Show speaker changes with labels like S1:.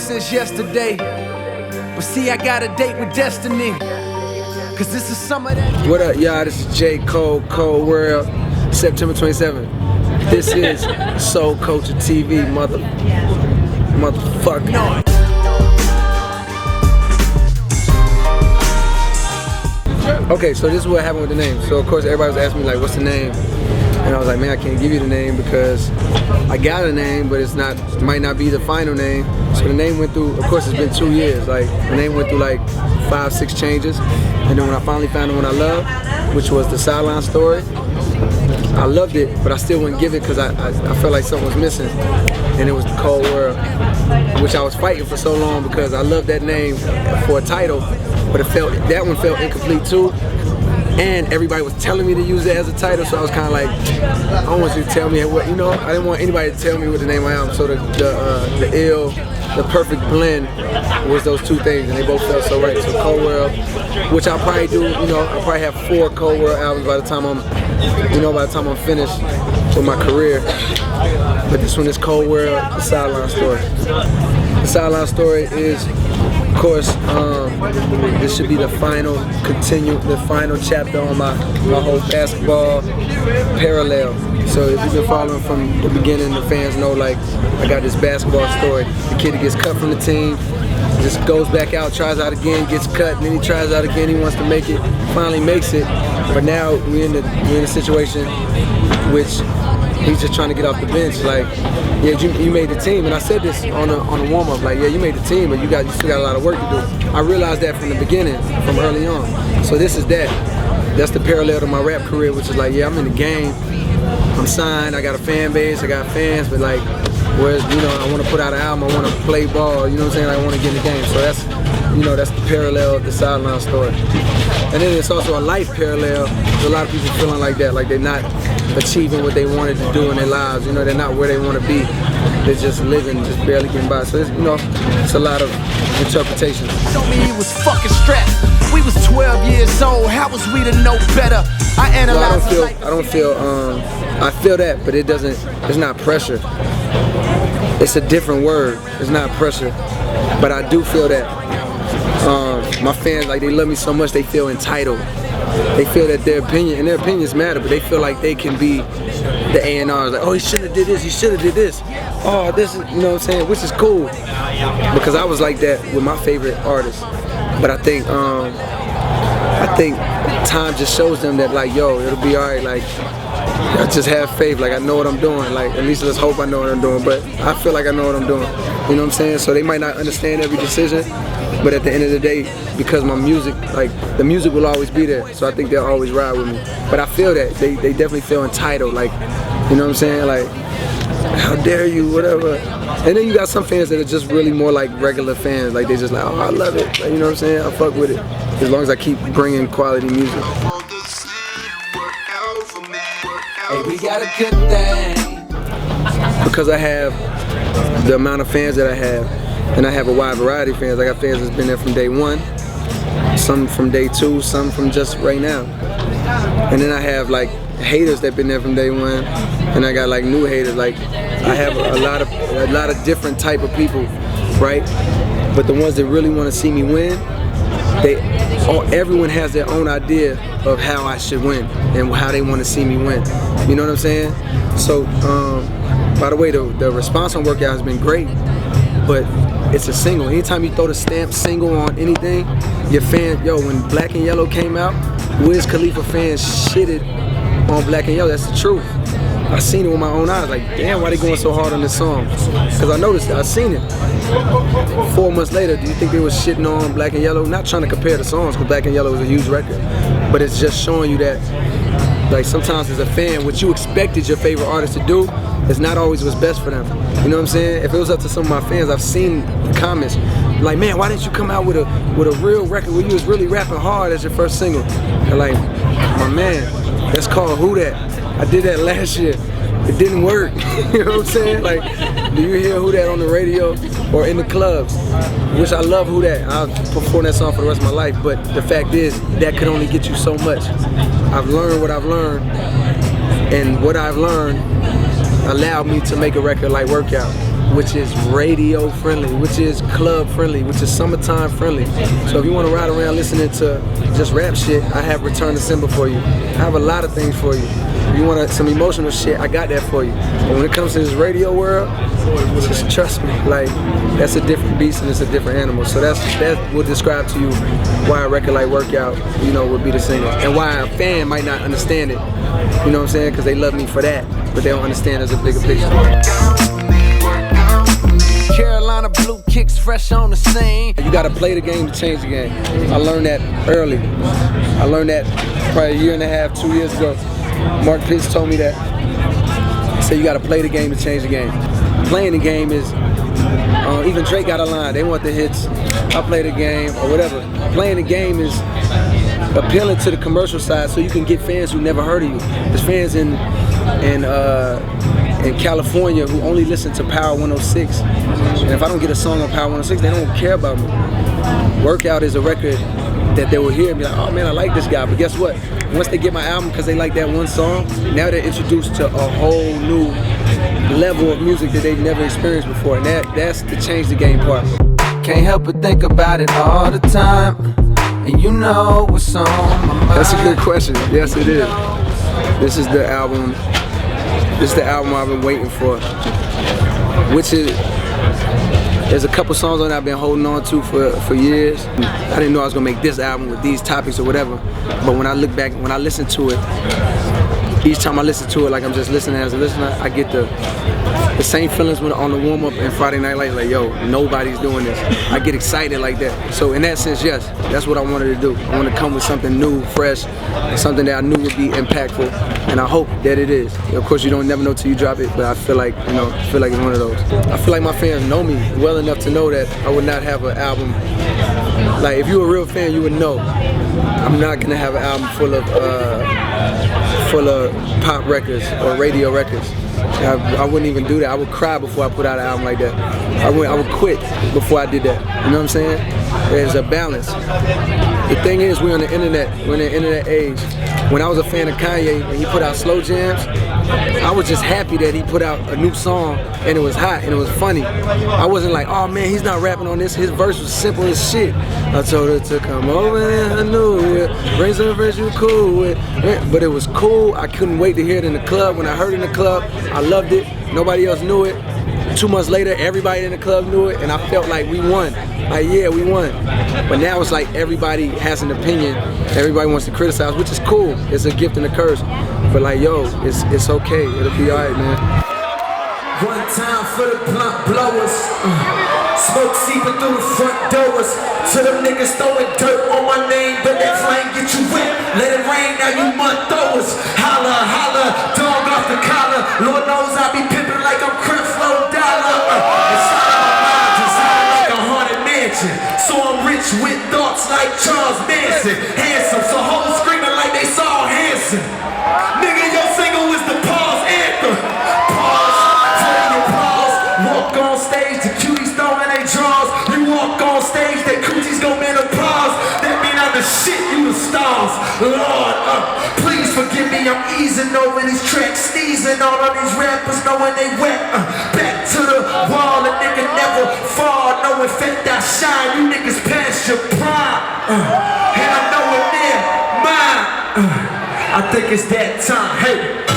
S1: since yesterday. But see, I got a date with destiny. Cause this is some of that.
S2: What up, y'all? This is J. Cole, Cold World, September 27th. This is SoulCulture TV, motherfucker. Okay, so this is what happened with the name. So of course everybody was asking me like, what's the name? And I was like, man, I can't give you the name because I got a name, but it might not be the final name. So the name went through, of course it's been 2 years, like the name went through like 5, 6 changes. And then when I finally found the one I loved, which was the Sideline Story, I loved it, but I still wouldn't give it because I felt like something was missing. And it was the Cold World, which I was fighting for so long because I loved that name for a title, but that one felt incomplete too. And everybody was telling me to use it as a title, so I was kind of like, I don't want you to tell me what, I didn't want anybody to tell me what the name I am. So the perfect blend was those two things, and they both felt so right. So Cold World, which I'll probably do, I'll probably have 4 Cold World albums by the time I'm finished with my career. But this one is Cold World, the Sideline Story. The Sideline Story is, of course, this should be the final chapter on my whole basketball parallel. So if you've been following from the beginning, the fans know like I got this basketball story. The kid that gets cut from the team, just goes back out, tries out again, gets cut, and then he tries out again, he wants to make it, finally makes it. But now we're in a situation which he's just trying to get off the bench. Like, yeah, you made the team, and I said this on a warm-up. Like, yeah, you made the team, but you still got a lot of work to do. I realized that from the beginning, from early on. So this is that. That's the parallel to my rap career, which is like, yeah, I'm in the game. I'm signed. I got a fan base. I got fans, but like, whereas I want to put out an album. I want to play ball. You know what I'm saying? I want to get in the game. So that's the parallel of the Sideline Story. And then it's also a life parallel. There's a lot of people feeling like that, like they're not achieving what they wanted to do in their lives. They're not where they want to be. They're just living, just barely getting by. So it's, it's a lot of interpretations.
S1: Told me he was fucking strapped. We was 12 years old. How was we to know better? I analyze.
S2: I feel that, but it's not pressure. It's a different word. It's not pressure, but I do feel that. My fans, like, they love me so much, they feel entitled. They feel that their opinions matter, but they feel like they can be the A&Rs. Like, oh, he should have did this, he should have did this. Oh, this is, what I'm saying, which is cool. Because I was like that with my favorite artists. But I think time just shows them that, like, yo, it'll be all right. Like, I just have faith. Like, I know what I'm doing. Like, at least let's hope I know what I'm doing. But I feel like I know what I'm doing. You know what I'm saying? So they might not understand every decision, but at the end of the day, because my music, like, the music will always be there. So I think they'll always ride with me. But I feel that they definitely feel entitled. Like, you know what I'm saying? Like, how dare you, whatever. And then you got some fans that are just really more like regular fans. Like, they just like, oh, I love it. Like, you know what I'm saying? I fuck with it. As long as I keep bringing quality music.
S1: Hey, we got a good thing.
S2: Because I have the amount of fans that I have, and I have a wide variety of fans. I got fans that's been there from day 1, some from day 2, some from just right now. And then I have like haters that been there from day 1, and I got like new haters. Like, I have a lot of different type of people, right? But the ones that really want to see me win, everyone has their own idea of how I should win and how they want to see me win. You know what I'm saying? So, by the way, the response on Workout has been great, but it's a single. Anytime you throw the stamp single on anything, your fan, when Black and Yellow came out, Wiz Khalifa fans shitted on Black and Yellow. That's the truth. I seen it with my own eyes. Like, damn, why they going so hard on this song? Because I noticed it. I seen it. 4 months later, do you think they was shitting on Black and Yellow? Not trying to compare the songs, because Black and Yellow is a huge record, but it's just showing you that, like, sometimes as a fan, what you expected your favorite artist to do is not always what's best for them. You know what I'm saying? If it was up to some of my fans, I've seen the comments like, man, why didn't you come out with a real record where you was really rapping hard as your first single? They're like, my man, that's called Who That. I did that last year. It didn't work. You know what I'm saying? Like, do you hear Who That on the radio or in the clubs? Which I love Who That. I'll perform that song for the rest of my life, but the fact is, that could only get you so much. I've learned what I've learned, and what I've learned allowed me to make a record like Workout. which is radio friendly, which is club friendly, which is summertime friendly. So if you want to ride around listening to just rap shit, I have Return to Simba for you. I have a lot of things for you. If you want some emotional shit, I got that for you. But when it comes to this radio world, just trust me, like, that's a different beast and it's a different animal. So that will describe to you why a record like Workout, you know, would be the singer, and why a fan might not understand it. You know what I'm saying? Because they love me for that, but they don't understand there's a bigger picture.
S1: Carolina blue kicks fresh on the scene.
S2: You gotta play the game to change the game. I learned that early. I learned that probably a year and a half, 2 years ago. Mark Pitts told me that. He said you gotta play the game to change the game. Playing the game is, even Drake got a line, they want the hits, I play the game, or whatever. Playing the game is appealing to the commercial side so you can get fans who never heard of you. There's fans in California who only listen to Power 106. And if I don't get a song on Power 106, they don't care about me. Workout is a record that they will hear and be like, oh man, I like this guy. But guess what? Once they get my album because they like that one song, now they're introduced to a whole new level of music that they've never experienced before. And that's the change the game part.
S1: Can't help but think about it all the time. And you know what's on my mind.
S2: That's a good question. Yes, it is. This is the album. This is the album I've been waiting for. Which is, there's a couple songs on it I've been holding on to for years. I didn't know I was gonna make this album with these topics or whatever. But when I look back, when I listen to it, each time I listen to it, like I'm just listening as a listener, I get the same feelings when on the warm up and Friday Night Lights, like, yo, nobody's doing this. I get excited like that. So in that sense, yes, that's what I wanted to do. I want to come with something new, fresh, something that I knew would be impactful, and I hope that it is. Of course, you don't never know till you drop it, but I feel like, you know, it's one of those. I feel like my fans know me well enough to know that I would not have an album. Like, if you're a real fan, you would know I'm not gonna have an album full of pop records or radio records. I wouldn't even do that. I would cry before I put out an album like that. I would quit before I did that. You know what I'm saying? There's a balance. The thing is, we're on the internet. We're in the internet age. When I was a fan of Kanye and he put out slow jams, I was just happy that he put out a new song and it was hot and it was funny. I wasn't like, oh man, he's not rapping on this. His verse was simple as shit. I told her to come over and I knew it. Bring some friends you cool with. But it was cool. I couldn't wait to hear it in the club. When I heard it in the club, I loved it. Nobody else knew it. 2 months later, everybody in the club knew it, and I felt like we won. Like, yeah, we won. But now it's like everybody has an opinion. Everybody wants to criticize, which is cool. It's a gift and a curse. But like, yo, it's okay. It'll be all right, man.
S1: One time for the blunt blowers. Smoke seeping through the front doors. To them niggas throwing dirt on my name, but that flame get you wet. Let it rain, now you mud throwers. Holla, holla, dog off the collar. Lord knows I be pimping like I'm Creflo Dollar. Inside of my mind, designed like a haunted mansion. So I'm rich with thoughts like Charles Manson. Handsome, so hoes screaming like they saw Hanson. Nigga, your single is the pause anthem. Pause, play your pause. Walk on stage, the cuties throwing they draws. You walk on stage, that cooties go menopause. That mean I'm the shit, you the stars. Lord, please forgive me, I'm easing over these tracks, sneezing all of these rappers knowing they wet. Back to the wall, a nigga never fall. No effect, I shine, you niggas past your prime. And I know it near mine. I think it's that time, hey.